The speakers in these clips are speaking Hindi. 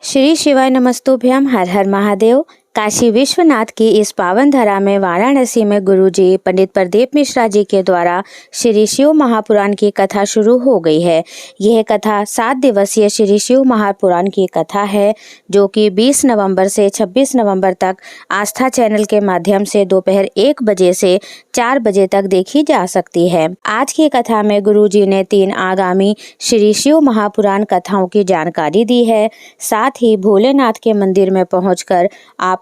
श्री शिवाय नमस्तुभ्यम। हर हर महादेव। काशी विश्वनाथ की इस पावन धरा में वाराणसी में गुरुजी पंडित प्रदीप मिश्रा जी के द्वारा श्री शिव महापुराण की कथा शुरू हो गई है। यह कथा 7 दिवसीय श्री शिव महापुराण की कथा है, जो कि 20 नवंबर से 26 नवंबर तक आस्था चैनल के माध्यम से दोपहर 1 बजे से 4 बजे तक देखी जा सकती है। आज की कथा में गुरुजी ने 3 आगामी श्री शिव महापुराण कथाओं की जानकारी दी है। साथ ही भोलेनाथ के मंदिर में पहुंचकर आपको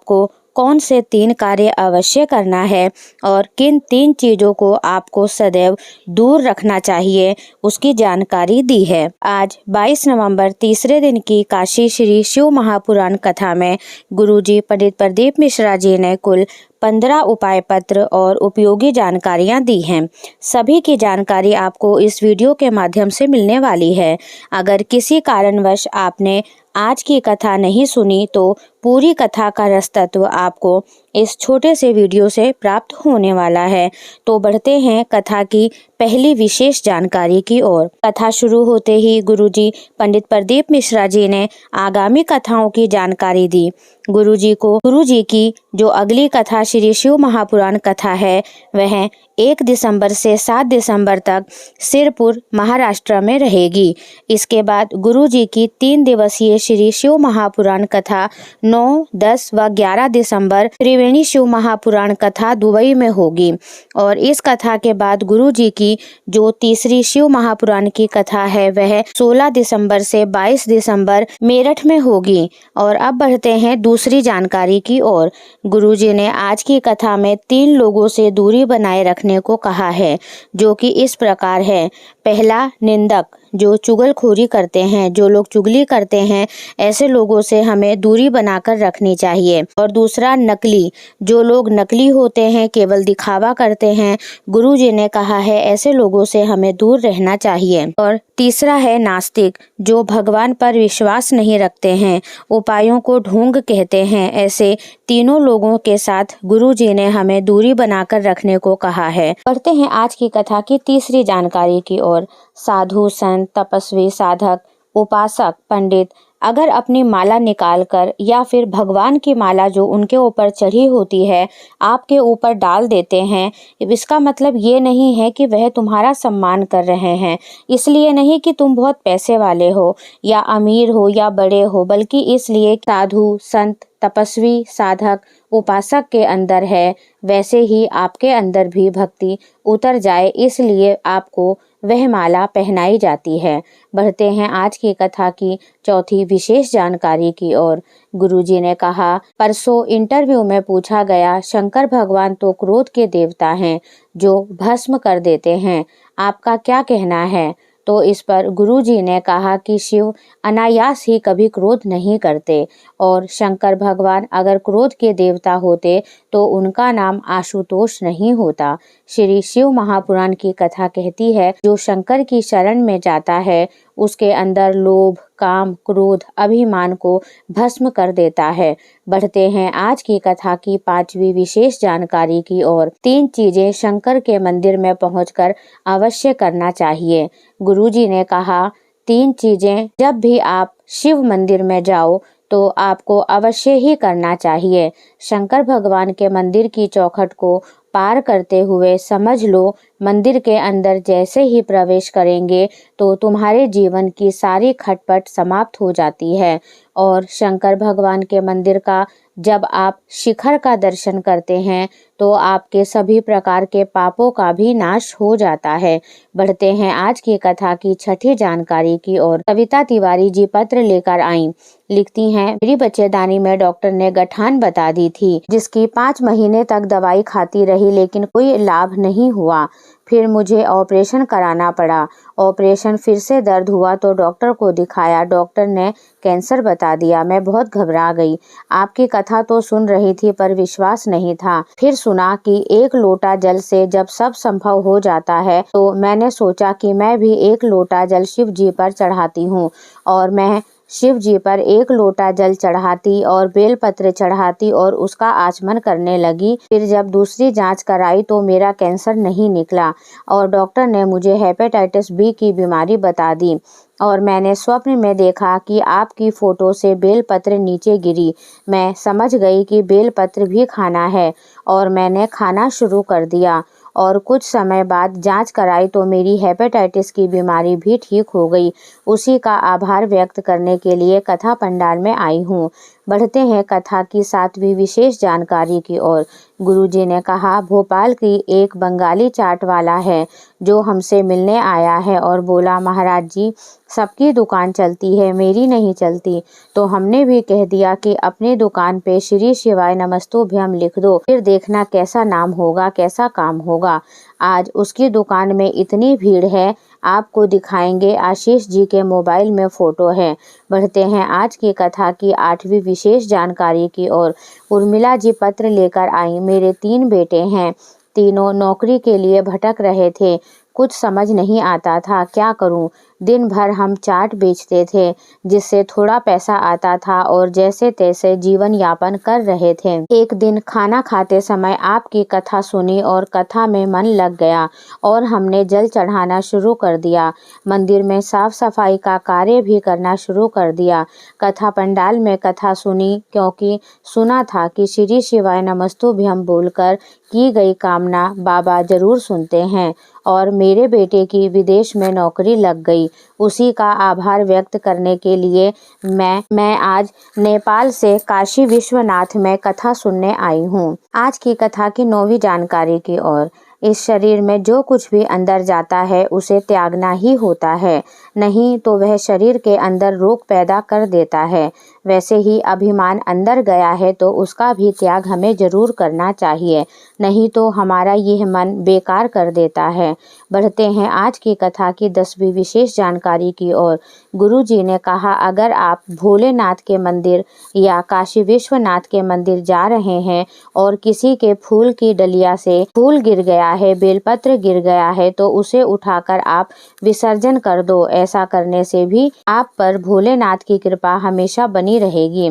कौन से 3 कार्य अवश्य करना है और किन 3 चीजों को आपको सदैव दूर रखना चाहिए, उसकी जानकारी दी है। आज 22 नवंबर तीसरे दिन की काशी श्री शिव महापुराण कथा में गुरुजी पंडित प्रदीप मिश्रा जी ने कुल 15 उपाय पत्र और उपयोगी जानकारियां दी हैं। सभी की जानकारी आपको इस वीडियो के माध्यम से मिलने वाली है। अगर किसी कारणवश आपने आज की कथा नहीं सुनी तो पूरी कथा का रसतत्व आपको इस छोटे से वीडियो से प्राप्त होने वाला है। तो बढ़ते हैं कथा की पहली विशेष जानकारी की ओर। कथा शुरू होते ही गुरुजी पंडित प्रदीप मिश्रा जी ने आगामी कथाओं की जानकारी दी। गुरुजी की जो अगली कथा श्री शिव महापुराण कथा है वह 1 दिसंबर से 7 दिसंबर तक सिरपुर महाराष्ट्र में रहेगी। इसके बाद गुरुजी की 3 दिवसीय श्री शिव महापुराण कथा 9, 10 व 11 दिसंबर त्रिवेणी शिव महापुराण कथा दुबई में होगी। और इस कथा के बाद गुरुजी की जो तीसरी शिव महापुराण की कथा है वह 16 दिसंबर से 22 दिसंबर मेरठ में होगी। और अब बढ़ते हैं दूसरी जानकारी की ओर। गुरुजी ने आज की कथा में 3 लोगों से दूरी बनाए रखने को कहा है, जो कि इस प्रकार है। पहला, निंदक, जो चुगलखोरी करते हैं, जो लोग चुगली करते हैं, ऐसे लोगों से हमें दूरी बनाकर रखनी चाहिए। और दूसरा, नकली, जो लोग नकली होते हैं, केवल दिखावा करते हैं, गुरुजी ने कहा है ऐसे लोगों से हमें दूर रहना चाहिए। और तीसरा है नास्तिक, जो भगवान पर विश्वास नहीं रखते हैं, उपायों को ढोंग कहते हैं। ऐसे तीनों लोगों के साथ गुरुजी ने हमें दूरी बनाकर रखने को कहा है। बढ़ते हैं आज की कथा की तीसरी जानकारी की ओर। साधु, संत, तपस्वी, साधक, उपासक, पंडित अगर अपनी माला निकालकर या फिर भगवान की माला जो उनके ऊपर चढ़ी होती है आपके ऊपर डाल देते हैं, इसका मतलब ये नहीं है कि वह तुम्हारा सम्मान कर रहे हैं, इसलिए नहीं कि तुम बहुत पैसे वाले हो या अमीर हो या बड़े हो, बल्कि इसलिए साधु, संत, तपस्वी, साधक, उपासक के अंदर है वैसे ही आपके अंदर भी भक्ति उतर जाए, इसलिए आपको वह माला पहनाई जाती है। बढ़ते हैं आज की कथा की चौथी विशेष जानकारी की ओर। गुरुजी ने कहा, परसों इंटरव्यू में पूछा गया, शंकर भगवान तो क्रोध के देवता हैं जो भस्म कर देते हैं, आपका क्या कहना है? तो इस पर गुरुजी ने कहा कि शिव अनायास ही कभी क्रोध नहीं करते, और शंकर भगवान अगर क्रोध के देवता होते तो उनका नाम आशुतोष नहीं होता। श्री शिव महापुराण की कथा कहती है, जो शंकर की शरण में जाता है उसके अंदर लोभ, काम, क्रोध, अभिमान को भस्म कर देता है। बढ़ते हैं आज की कथा की 5वीं विशेष जानकारी की ओर। 3 चीजें शंकर के मंदिर में पहुंचकर अवश्य करना चाहिए। गुरुजी ने कहा, 3 चीजें जब भी आप शिव मंदिर में जाओ तो आपको अवश्य ही करना चाहिए। शंकर भगवान के मंदिर की चौखट को पार करते हुए समझ लो, मंदिर के अंदर जैसे ही प्रवेश करेंगे तो तुम्हारे जीवन की सारी खटपट समाप्त हो जाती है। और शंकर भगवान के मंदिर का जब आप शिखर का दर्शन करते हैं तो आपके सभी प्रकार के पापों का भी नाश हो जाता है। बढ़ते हैं आज की कथा की 6ठी जानकारी की ओर। कविता तिवारी जी पत्र लेकर आई। लिखती हैं, मेरी बच्चेदानी में डॉक्टर ने गठान बता दी थी, जिसकी 5 महीने तक दवाई खाती रही लेकिन कोई लाभ नहीं हुआ। फिर मुझे ऑपरेशन कराना पड़ा। ऑपरेशन फिर से दर्द हुआ तो डॉक्टर को दिखाया, डॉक्टर ने कैंसर बता दिया। मैं बहुत घबरा गई। आपकी कथा तो सुन रही थी पर विश्वास नहीं था। फिर सुना कि 1 लोटा जल से जब सब संभव हो जाता है तो मैंने सोचा कि मैं भी 1 लोटा जल शिव जी पर चढ़ाती हूँ और मैं शिव जी पर एक लोटा जल चढ़ाती और बेलपत्र चढ़ाती और उसका आचमन करने लगी। फिर जब दूसरी जांच कराई तो मेरा कैंसर नहीं निकला और डॉक्टर ने मुझे हेपेटाइटिस बी की बीमारी बता दी। और मैंने स्वप्न में देखा कि आपकी फ़ोटो से बेलपत्र नीचे गिरी। मैं समझ गई कि बेलपत्र भी खाना है और मैंने खाना शुरू कर दिया और कुछ समय बाद जांच कराई तो मेरी हेपेटाइटिस की बीमारी भी ठीक हो गई। उसी का आभार व्यक्त करने के लिए कथा पंडाल में आई हूँ। बढ़ते हैं कथा की 7वीं विशेष जानकारी की ओर। गुरुजी ने कहा, भोपाल की एक बंगाली चाट वाला है जो हमसे मिलने आया है और बोला, महाराज जी सबकी दुकान चलती है, मेरी नहीं चलती। तो हमने भी कह दिया कि अपनी दुकान पे श्री शिवाय नमस्तुभ्यम लिख दो, फिर देखना कैसा नाम होगा, कैसा काम होगा। आज उसकी दुकान में इतनी भीड़ है, आपको दिखाएंगे। आशीष जी के मोबाइल में फ़ोटो है। बढ़ते हैं आज की कथा की 8वीं विशेष जानकारी की ओर। उर्मिला जी पत्र लेकर आई। मेरे 3 बेटे हैं, तीनों नौकरी के लिए भटक रहे थे। कुछ समझ नहीं आता था क्या करूं। दिन भर हम चाट बेचते थे जिससे थोड़ा पैसा आता था और जैसे तैसे जीवन यापन कर रहे थे। एक दिन खाना खाते समय आपकी कथा सुनी और कथा में मन लग गया और हमने जल चढ़ाना शुरू कर दिया। मंदिर में साफ सफाई का कार्य भी करना शुरू कर दिया। कथा पंडाल में कथा सुनी क्योंकि सुना था कि श्री शिवाय नमस्तुभ्यम बोलकर की गई कामना बाबा जरूर सुनते हैं और मेरे बेटे की विदेश में नौकरी लग गई। उसी का आभार व्यक्त करने के लिए मैं आज नेपाल से काशी विश्वनाथ में कथा सुनने आई हूँ। आज की कथा की 9वीं जानकारी की ओर। इस शरीर में जो कुछ भी अंदर जाता है उसे त्यागना ही होता है, नहीं तो वह शरीर के अंदर रोग पैदा कर देता है। वैसे ही अभिमान अंदर गया है तो उसका भी त्याग हमें जरूर करना चाहिए, नहीं तो हमारा यह मन बेकार कर देता है। बढ़ते हैं आज की कथा की 10वीं विशेष जानकारी की ओर। गुरु जी ने कहा, अगर आप भोलेनाथ के मंदिर या काशी विश्वनाथ के मंदिर जा रहे हैं और किसी के फूल की डलिया से फूल गिर गया है, बेलपत्र गिर गया है, तो उसे उठाकर आप विसर्जन कर दो। ऐसा करने से भी आप पर भोलेनाथ की कृपा हमेशा बनी रहेगी।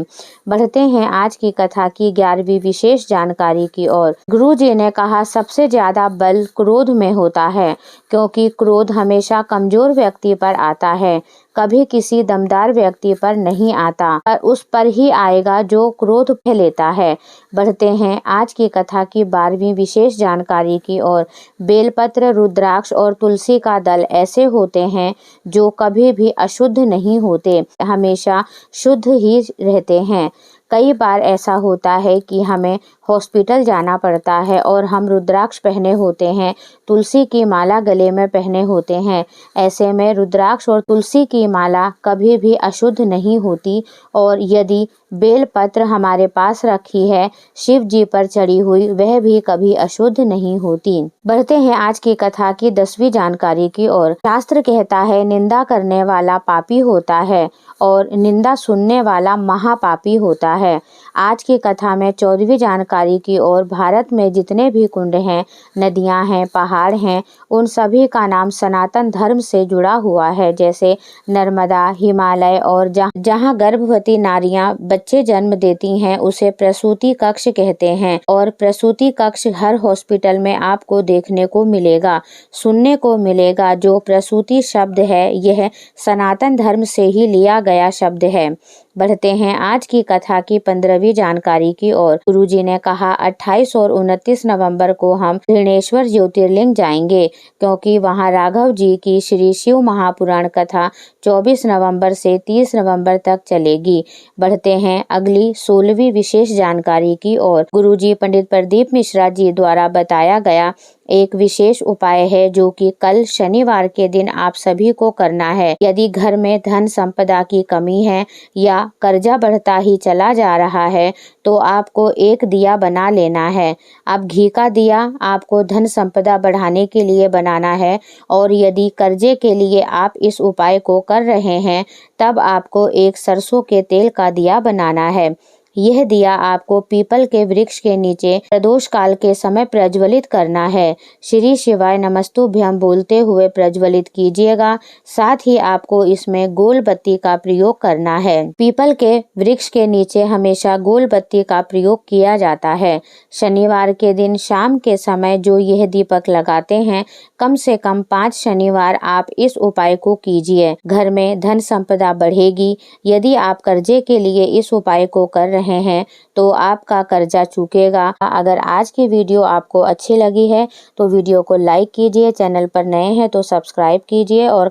बढ़ते हैं आज की कथा की 11वीं विशेष जानकारी की ओर। गुरु जी ने कहा, सबसे ज्यादा बल क्रोध में होता है क्योंकि क्रोध हमेशा कमजोर व्यक्ति पर आता है, कभी किसी दमदार व्यक्ति पर नहीं आता, पर उस पर ही आएगा जो क्रोध फैलाता है। बढ़ते हैं आज की कथा की 12वीं विशेष जानकारी की ओर। बेलपत्र, रुद्राक्ष और तुलसी का दल ऐसे होते हैं जो कभी भी अशुद्ध नहीं होते, हमेशा शुद्ध ही रहते हैं। कई बार ऐसा होता है कि हमें हॉस्पिटल जाना पड़ता है और हम रुद्राक्ष पहने होते हैं, तुलसी की माला गले में पहने होते हैं। ऐसे में रुद्राक्ष और तुलसी की माला कभी भी अशुद्ध नहीं होती और यदि बेलपत्र हमारे पास रखी है, शिव जी पर चढ़ी हुई, वह भी कभी अशुद्ध नहीं होती। बढ़ते हैं आज की कथा की 10वीं जानकारी की ओर। शास्त्र कहता है, निंदा करने वाला पापी होता है और निंदा सुनने वाला महापापी होता है। आज की कथा में 14वीं जानकारी की ओर। भारत में जितने भी कुंड हैं, नदियां हैं, पहाड़ हैं, उन सभी का नाम सनातन धर्म से जुड़ा हुआ है, जैसे नर्मदा, हिमालय और जहाँ गर्भवती नारियां बच्चे जन्म देती हैं उसे प्रसूति कक्ष कहते हैं और प्रसूति कक्ष हर हॉस्पिटल में आपको देखने को मिलेगा, सुनने को मिलेगा। जो प्रसूति शब्द है यह सनातन धर्म से ही लिया गया शब्द है। बढ़ते हैं आज की कथा की 15वीं जानकारी की ओर। गुरुजी ने कहा, 28 और 29 नवंबर को हम ऋणेश्वर ज्योतिर्लिंग जाएंगे क्योंकि वहां राघव जी की श्री शिव महापुराण कथा 24 नवंबर से 30 नवंबर तक चलेगी। बढ़ते हैं अगली 16वीं विशेष जानकारी की ओर। गुरुजी पंडित प्रदीप मिश्रा जी द्वारा बताया गया एक विशेष उपाय है जो कि कल शनिवार के दिन आप सभी को करना है। यदि घर में धन संपदा की कमी है या कर्जा बढ़ता ही चला जा रहा है तो आपको एक दिया बना लेना है। अब घी का दिया आपको धन संपदा बढ़ाने के लिए बनाना है और यदि कर्जे के लिए आप इस उपाय को कर रहे हैं तब आपको एक सरसों के तेल का दिया बनाना है। यह दिया आपको पीपल के वृक्ष के नीचे प्रदोष काल के समय प्रज्वलित करना है। श्री शिवाय नमस्तुभ्यम बोलते हुए प्रज्वलित कीजिएगा। साथ ही आपको इसमें गोल बत्ती का प्रयोग करना है। पीपल के वृक्ष के नीचे हमेशा गोल बत्ती का प्रयोग किया जाता है। शनिवार के दिन शाम के समय जो यह दीपक लगाते हैं, कम से कम 5 शनिवार आप इस उपाय को कीजिए। घर में धन संपदा बढ़ेगी। यदि आप कर्जे के लिए इस उपाय को कर रहे हैं तो आपका कर्जा चूकेगा। अगर आज की वीडियो आपको अच्छी लगी है तो वीडियो को लाइक कीजिए, चैनल पर नए हैं तो सब्सक्राइब कीजिए और